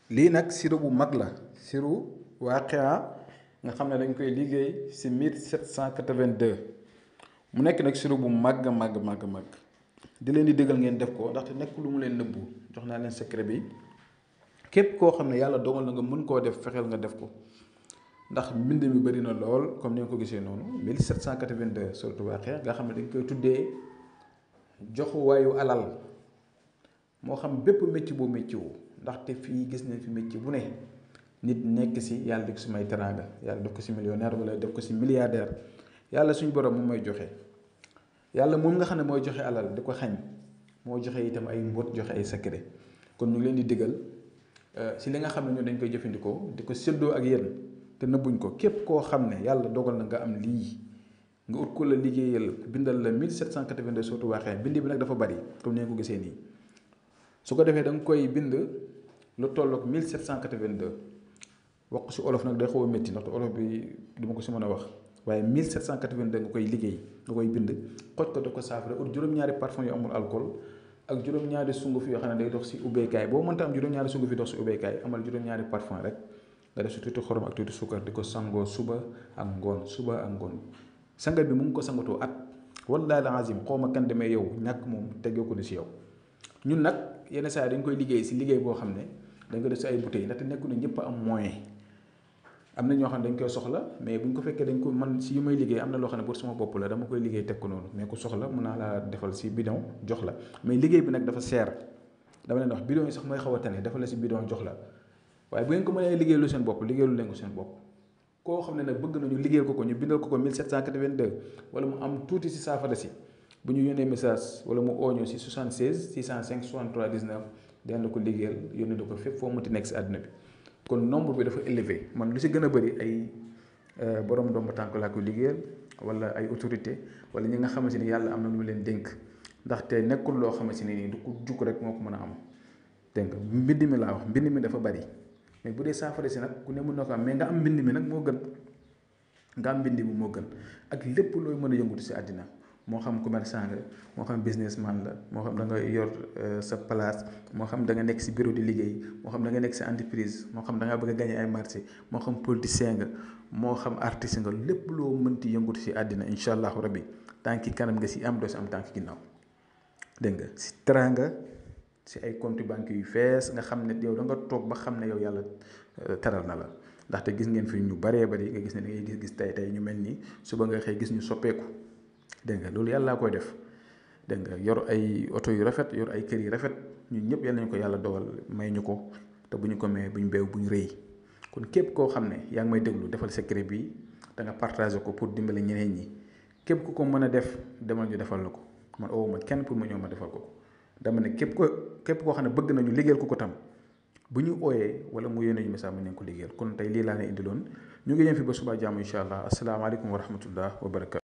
lii nag sirop bu mag la siru Waaqia nga xam ne dañ koy liggéey si 1782 mu nekk nag sirop bu màgg màgg di leen di dëggal ngeen def ko ndaxte nekk lu mu leen nëbbu jox naa leen secret bi képp koo xam ne yàlla dogal na nga mën koo def fexeel nga def ko ndax mbind mi bëri na lool comme ni nga ko gisee noonu 1782 suratu Waaqia nga xam ne dañ koy tuddee joxuwaayu alal moo xam bépp métier boo métier wu ndaxte fii gis nañ fi métier bu ne nit nekk si yàlla def ko si may teraanga yàlla def ko si millionnaire wala def ko si milliardaire yàlla suñu borom moom may joxe yàlla moom nga xam ne mooy joxe alal di ko xañ moo joxe itam ay mbóot joxe ay secret kon ñu ngi leen di digal si li nga xam ne ñun dañ koy jëfandikoo di ko séddoo ak yéen te nëbbuñ ko képp koo xam ne yàlla dogal na nga am lii nga ut ko la liggéeyal bindal la 1782 suratu Waaqia bind bi nag dafa bari comme ni nga ko gisee nii su ko defee da nga koy bind lu tolloog 1782 wax ko si olof nag day xaw a métti ndaxte olof bi duma ko si mën a wax waaye 1782 nga koy liggéey nga koy bind xoj ko def ko saafara ut juróom-ñaari parfum yu amul alcool ak juróom-ñaari sunguf yoo xam ne day dox si ubbeekaay boo mënta am juróom-ñaari sunguf yi dox si ubbeekaay amal juróom-ñaari parfum rek nga def si tuuti xorom ak tuuti suukar di ko sangoo suba ak ngoon sangat bi mu ngi ko sangatoo at wallaahi la azim xaw ma kan demee yow ñàkk moom tegee ko ni si yow ñun nag yenn saa yi dañ koy liggéey si liggéey boo xam ne dañ ko def si ay bouteilles ndaxte nekku ne ñëpp am moyen am na ñoo xam ne dañ koy soxla mais bu ñu ko fekkee dañ ko man si yu may liggéey am na loo xam ne pour sama bopp la dama koy liggéey teg ko noonu mais ku soxla mën naa laa defal si bidon jox la mais liggéey bi nag dafa seer dama leen wax bidon yi sax mooy xaw a tane defal la si bidon jox la waaye bu ngeen ko mënee liggéeylu seen bopp liggéeylu leen ko seen bopp koo xam ne nag bëgg nañu liggéeyal ko ñu bindal ko 1782 wala mu am tuuti si saafara si bu ñu yónnee message wala mu ooñu si 76 605 63 19 dana ko liggéeyal yónnee da ko fépp foo mënti nekk si àdduna bi kon nombre bi dafa élevé man lu si gën a bëri ay borom ndomba tànk laa ko liggéeyal wala ay autorité wala ñi nga xamante ni yàlla am na lu leen dénk ndaxte nekkul loo xamante ni nii du ko jukk rek moo ko mën a am dégg nga mbind mi laa wax mbind mi dafa bëri mais bu dee saafara si nag ku ne mën na ko am mais nga am mbind mi nag moo gën nga am mbind mi moo gën ak lépp looy mën a yëngutu si àddina moo xam commerçant nga moo xam businessman la moo xam da nga yor sa place moo xam da nga nekk si bureau di liggéey moo xam da nga nekk si entreprise moo xam da nga bëgg a gagner ay marché moo xam politicien nga moo xam artiste nga lépp loo mënti yëngutu si àddina incha allahu rabbi tànki kanam nga si am doo si am tànki ginnaaw dégg nga si teranga si ay compte banque yu fees nga xam ne yow da nga toog ba xam ne yow yàlla teral na la ndaxte gis ngeen fi ñu baree bari nga gis ne da ngay gis tey ñu mel nii suba nga xëy gis ñu soppeeku dégg nga loolu yàllaa koy def dégg nga yor ay oto yu rafet yor ay kër yu rafet ñun ñëpp yal nañu ko yàlla dogal may ñu ko te bu ñu ko mayee bu ñu beew bu ñu rëy kon képp koo xam ne yaa ngi may déglu defal secret bi da nga partagé ko pour dimbali ñeneen ñi képp ku ko mën a def demal ñu defal la ko man oowuma kenn pour ma ñëw ma defal ko dama ne képp koo xam ne bëgg nañu liggéeyal ko tam bu ñu ooyee wala mu yónnee ñu message mu ne ko liggéeyal kon tey lii laa ne indiloon ñu ngi yem fi ba suba jàmm incha allah asalaamaaleykum wa rahmatullah wa barakatu